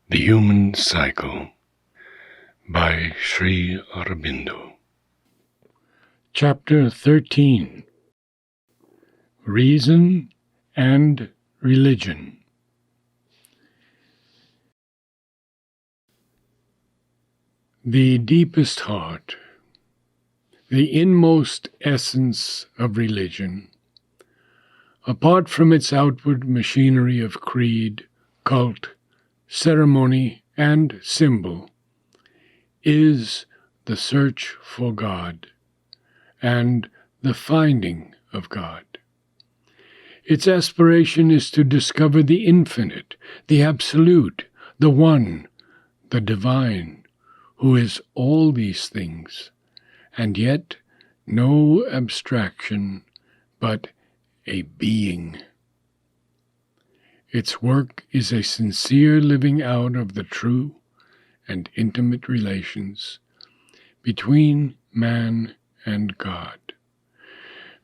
The Human Cycle by Sri Aurobindo. Chapter 13. Reason and Religion. The deepest heart, the inmost essence of religion, apart from its outward machinery of creed, cult, ceremony, and symbol, is the search for God and the finding of God. Its aspiration is to discover the infinite, the absolute, the one, the divine, who is all these things, and yet no abstraction, but a being. Its work is a sincere living out of the true and intimate relations between man and God.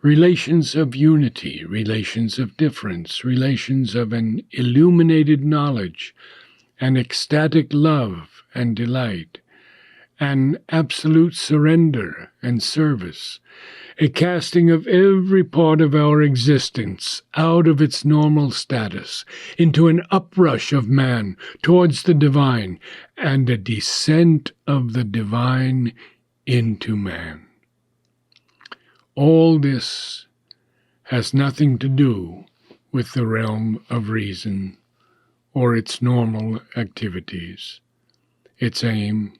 Relations of unity, relations of difference, relations of an illuminated knowledge, an ecstatic love and delight, an absolute surrender and service, a casting of every part of our existence out of its normal status into an uprush of man towards the divine, and a descent of the divine into man. All this has nothing to do with the realm of reason or its normal activities, its aim,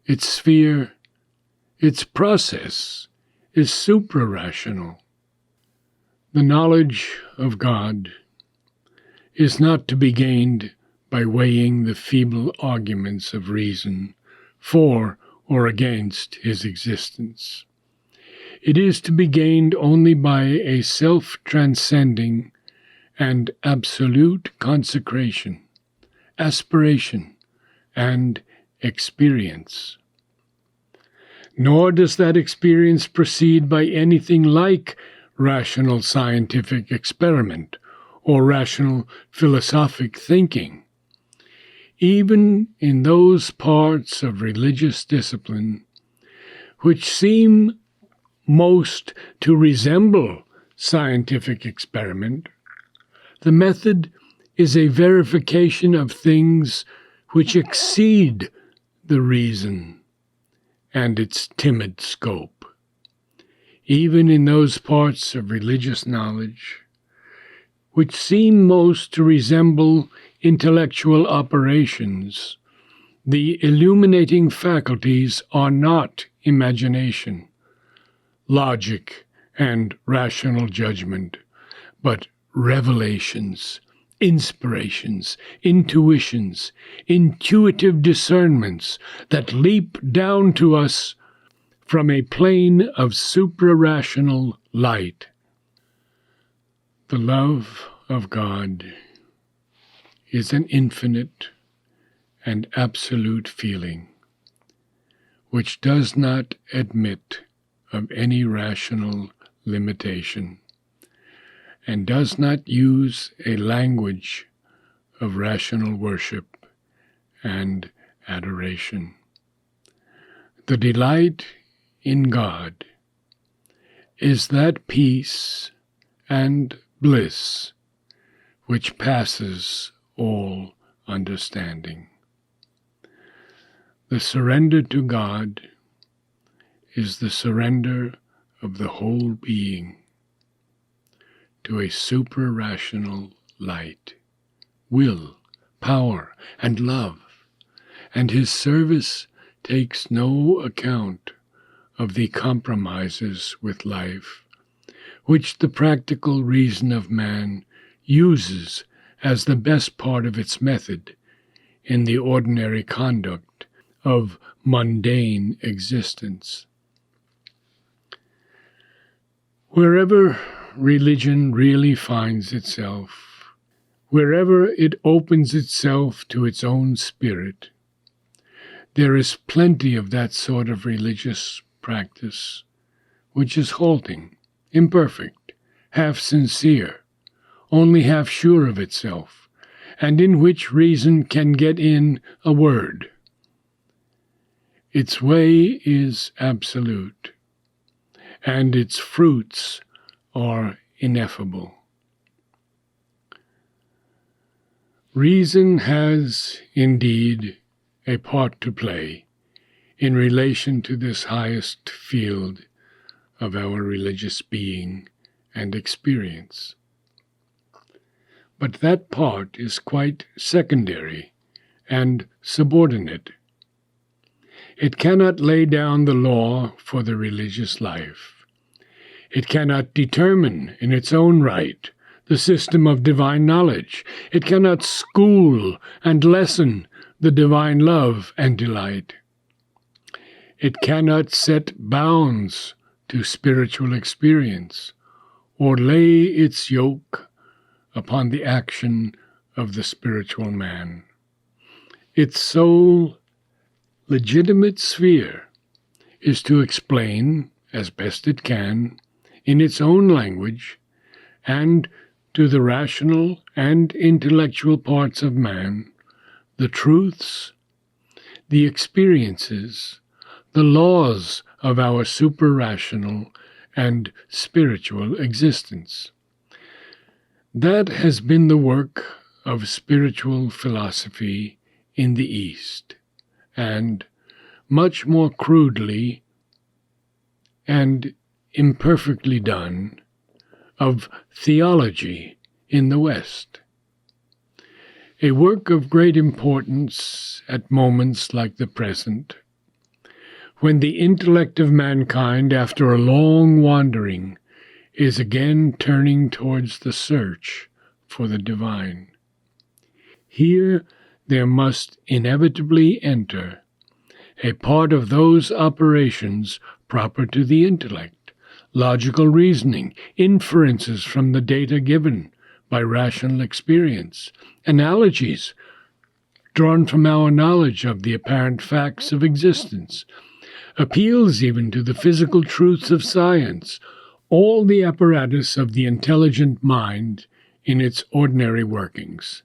its sphere, its process is supra-rational. The knowledge of God is not to be gained by weighing the feeble arguments of reason for or against his existence. It is to be gained only by a self-transcending and absolute consecration, aspiration, and experience. Nor does that experience proceed by anything like rational scientific experiment or rational philosophic thinking. Even in those parts of religious discipline which seem most to resemble scientific experiment, the method is a verification of things which exceed the reason and its timid scope. Even in those parts of religious knowledge which seem most to resemble intellectual operations, the illuminating faculties are not imagination, logic, and rational judgment, but revelations, inspirations, intuitions, intuitive discernments that leap down to us from a plane of supra-rational light. The love of God is an infinite and absolute feeling which does not admit of any rational limitation and does not use a language of rational worship and adoration. The delight in God is that peace and bliss which passes all understanding. The surrender to God is the surrender of the whole being to a supra-rational light, will, power, and love, and his service takes no account of the compromises with life, which the practical reason of man uses as the best part of its method in the ordinary conduct of mundane existence. Wherever religion really finds itself, wherever it opens itself to its own spirit, there is plenty of that sort of religious practice which is halting, imperfect, half sincere, only half sure of itself, and in which reason can get in a word. Its way is absolute, and its fruits are ineffable. Reason has, indeed, a part to play in relation to this highest field of our religious being and experience. But that part is quite secondary and subordinate. It cannot lay down the law for the religious life. It cannot determine in its own right the system of divine knowledge. It cannot school and lessen the divine love and delight. It cannot set bounds to spiritual experience or lay its yoke upon the action of the spiritual man. Its sole legitimate sphere is to explain, as best it can, in its own language, and to the rational and intellectual parts of man, the truths, the experiences, the laws of our super-rational and spiritual existence. That has been the work of spiritual philosophy in the East, and much more crudely and imperfectly done, of theology in the West. A work of great importance at moments like the present, when the intellect of mankind, after a long wandering, is again turning towards the search for the divine. Here there must inevitably enter a part of those operations proper to the intellect, logical reasoning, inferences from the data given by rational experience, analogies drawn from our knowledge of the apparent facts of existence, appeals even to the physical truths of science, all the apparatus of the intelligent mind in its ordinary workings.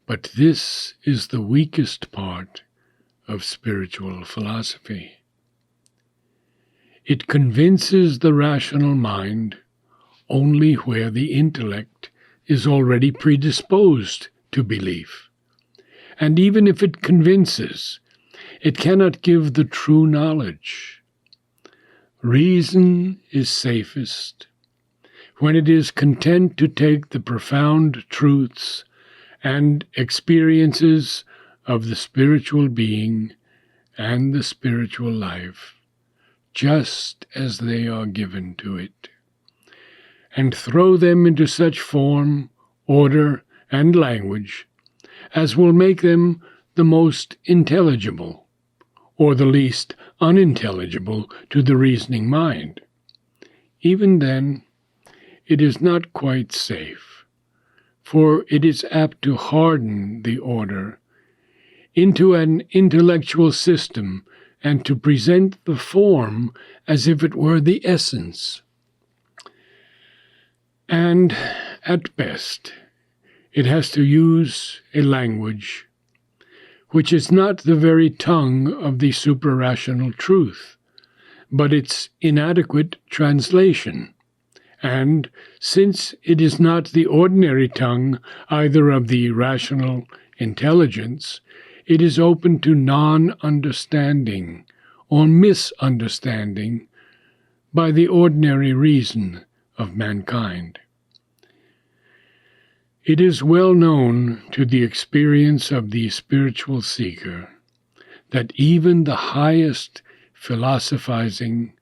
But this is the weakest part of spiritual philosophy. It convinces the rational mind only where the intellect is already predisposed to belief. And even if it convinces, it cannot give the true knowledge. Reason is safest when it is content to take the profound truths and experiences of the spiritual being and the spiritual life, just as they are given to it, and throw them into such form, order, and language as will make them the most intelligible, or the least unintelligible to the reasoning mind. Even then, it is not quite safe, for it is apt to harden the order into an intellectual system and to present the form as if it were the essence. And, at best, it has to use a language which is not the very tongue of the suprarational truth, but its inadequate translation. And, since it is not the ordinary tongue either of the rational intelligence, it is open to non-understanding or misunderstanding by the ordinary reason of mankind. It is well known to the experience of the spiritual seeker that even the highest philosophizing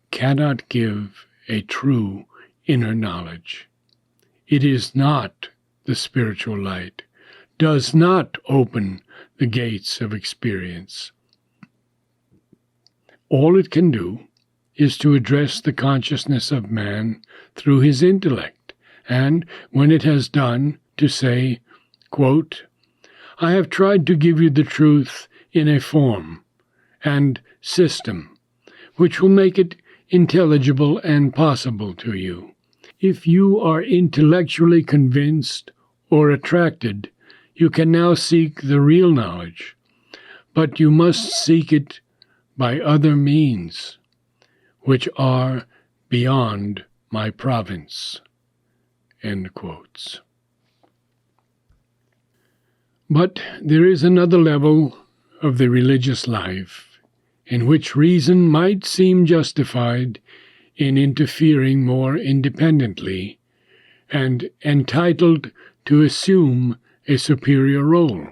cannot give a true inner knowledge. It is not the spiritual light, does not open the gates of experience. All it can do is to address the consciousness of man through his intellect, and, when it has done, to say, quote, "I have tried to give you the truth in a form and system which will make it intelligible and possible to you. If you are intellectually convinced or attracted, you can now seek the real knowledge, but you must seek it by other means, which are beyond my province." End quotes. But there is another level of the religious life in which reason might seem justified in interfering more independently and entitled to assume a superior role.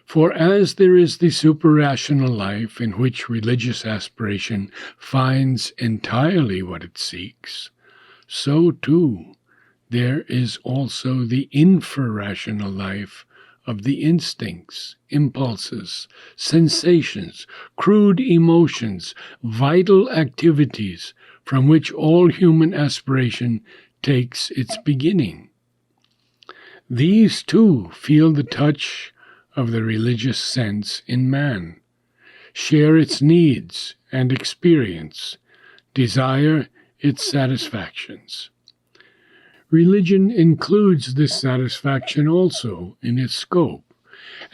For as there is the suprarational life in which religious aspiration finds entirely what it seeks, so too there is also the infrarational life of the instincts, impulses, sensations, crude emotions, vital activities from which all human aspiration takes its beginning. These too feel the touch of the religious sense in man, share its needs and experience, desire its satisfactions. Religion includes this satisfaction also in its scope,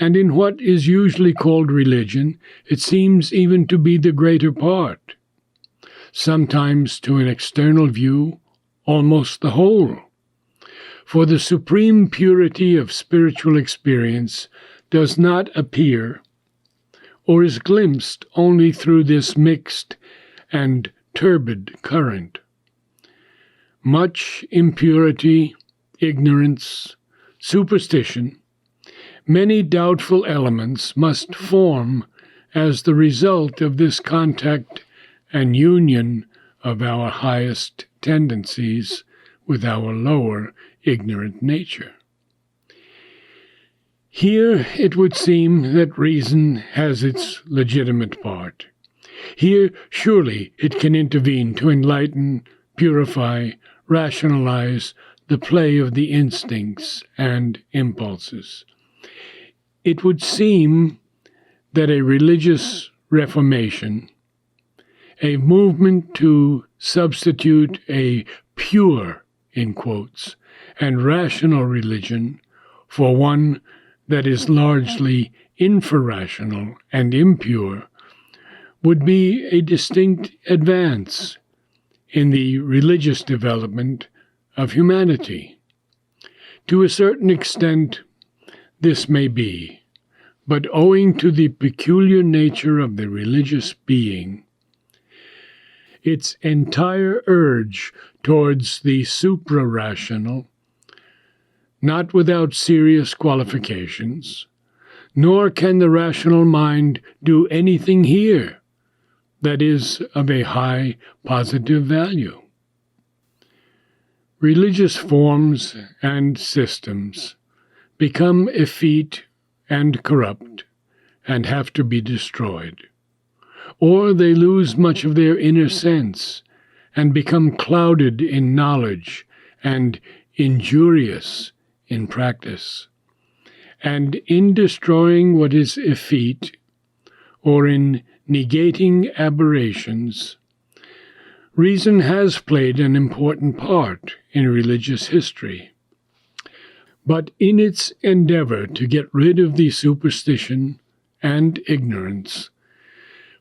and in what is usually called religion, it seems even to be the greater part. Sometimes, to an external view, almost the whole. For the supreme purity of spiritual experience does not appear, or is glimpsed only through this mixed and turbid current. Much impurity, ignorance, superstition, many doubtful elements must form as the result of this contact and union of our highest tendencies with our lower ignorant nature. Here it would seem that reason has its legitimate part. Here surely it can intervene to enlighten, purify, rationalize the play of the instincts and impulses. It would seem that a religious reformation, a movement to substitute a pure, in quotes, and rational religion for one that is largely infrarational and impure, would be a distinct advance in the religious development of humanity. To a certain extent, this may be, but owing to the peculiar nature of the religious being, its entire urge towards the suprarational, not without serious qualifications, nor can the rational mind do anything here that is of a high positive value. Religious forms and systems become effete and corrupt and have to be destroyed, or they lose much of their inner sense and become clouded in knowledge and injurious in practice. And in destroying what is effete, or in negating aberrations, reason has played an important part in religious history. But in its endeavor to get rid of the superstition and ignorance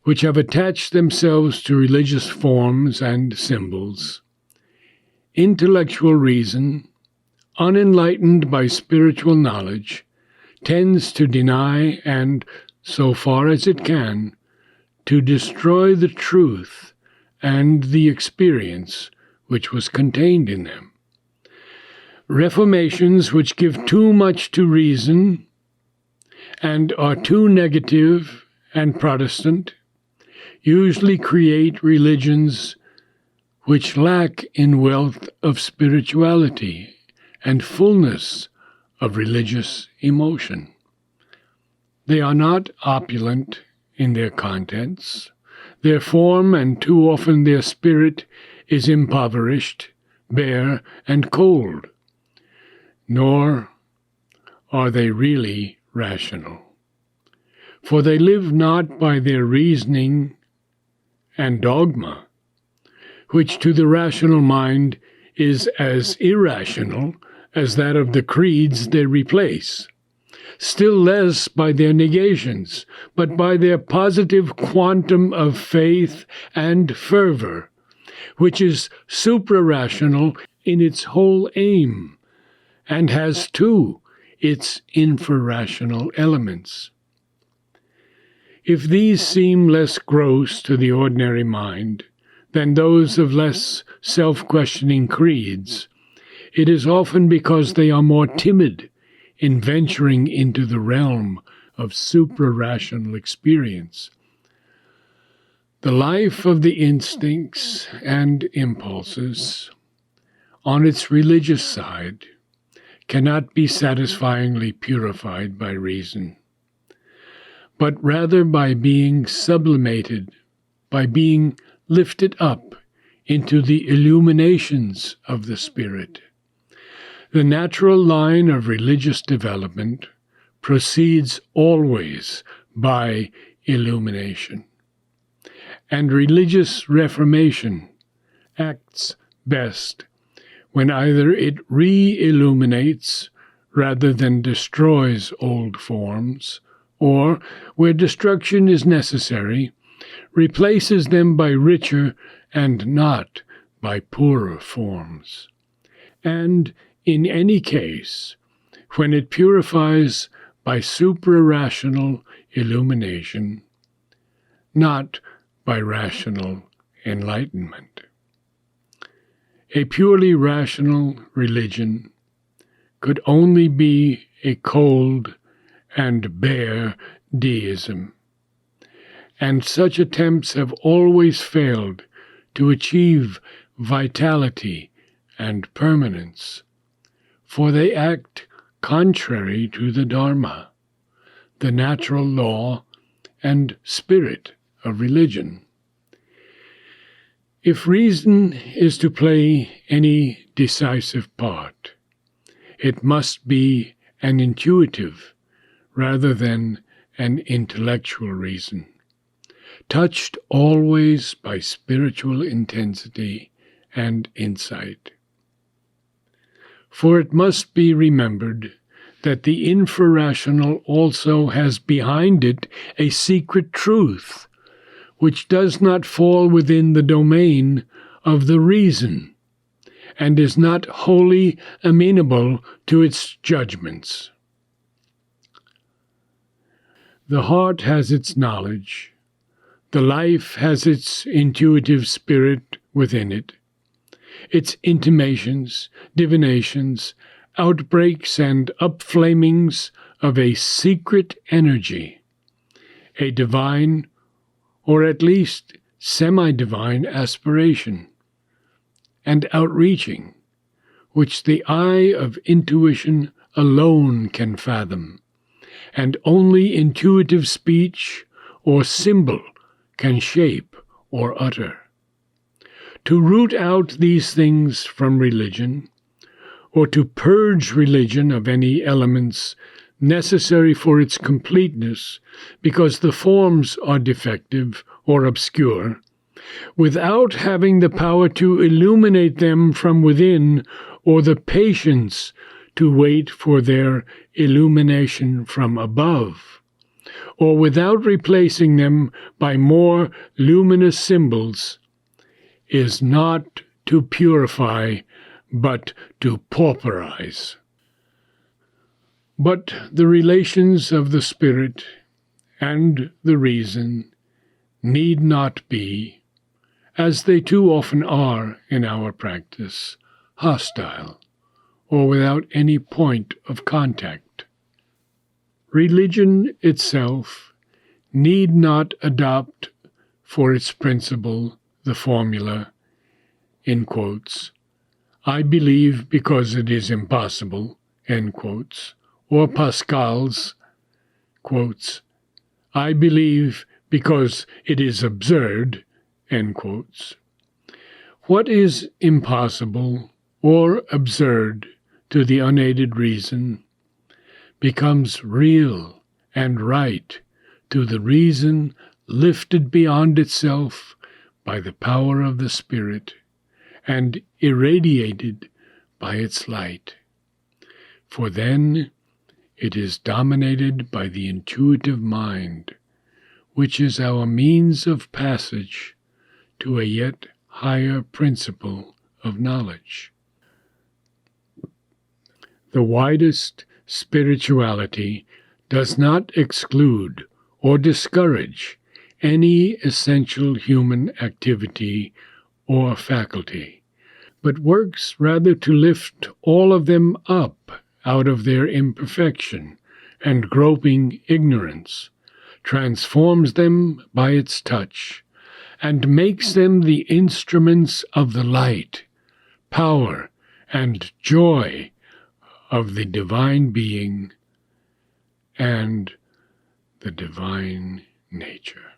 which have attached themselves to religious forms and symbols, intellectual reason, unenlightened by spiritual knowledge, tends to deny and, so far as it can, to destroy the truth and the experience which was contained in them. Reformations which give too much to reason and are too negative and Protestant usually create religions which lack in wealth of spirituality and fullness of religious emotion. They are not opulent in their contents. Their form, and too often their spirit, is impoverished, bare, and cold. Nor are they really rational. For they live not by their reasoning and dogma, which to the rational mind is as irrational as that of the creeds they replace, still less by their negations, but by their positive quantum of faith and fervor, which is suprarational in its whole aim, and has, too, its infrarational elements. If these seem less gross to the ordinary mind than those of less self-questioning creeds, it is often because they are more timid in venturing into the realm of suprarational experience. The life of the instincts and impulses, on its religious side, cannot be satisfyingly purified by reason, but rather by being sublimated, by being lifted up into the illuminations of the Spirit. The natural line of religious development proceeds always by illumination, and religious reformation acts best when either it re-illuminates rather than destroys old forms, or, where destruction is necessary, replaces them by richer and not by poorer forms. And, in any case, when it purifies by suprarational illumination, not by rational enlightenment. A purely rational religion could only be a cold and bare deism, and such attempts have always failed to achieve vitality and permanence, for they act contrary to the Dharma, the natural law and spirit of religion. If reason is to play any decisive part, it must be an intuitive rather than an intellectual reason, touched always by spiritual intensity and insight. For it must be remembered that the infrarational also has behind it a secret truth, which does not fall within the domain of the reason, and is not wholly amenable to its judgments. The heart has its knowledge, the life has its intuitive spirit within it, its intimations, divinations, outbreaks and upflamings of a secret energy, a divine or at least semi-divine aspiration, and outreaching, which the eye of intuition alone can fathom, and only intuitive speech or symbol can shape or utter. To root out these things from religion, or to purge religion of any elements necessary for its completeness, because the forms are defective or obscure, without having the power to illuminate them from within, or the patience to wait for their illumination from above, or without replacing them by more luminous symbols, is not to purify, but to pauperize. But the relations of the Spirit and the reason need not be, as they too often are in our practice, hostile or without any point of contact. Religion itself need not adopt for its principle the formula, in quotes, "I believe because it is impossible," end quotes, or Pascal's, quotes, "I believe because it is absurd," end quotes. What is impossible or absurd to the unaided reason becomes real and right to the reason lifted beyond itself by the power of the Spirit and irradiated by its light. for then it is dominated by the intuitive mind, which is our means of passage to a yet higher principle of knowledge. The widest spirituality does not exclude or discourage any essential human activity or faculty, but works rather to lift all of them up out of their imperfection and groping ignorance, transforms them by its touch, and makes them the instruments of the light, power, and joy of the divine being and the divine nature.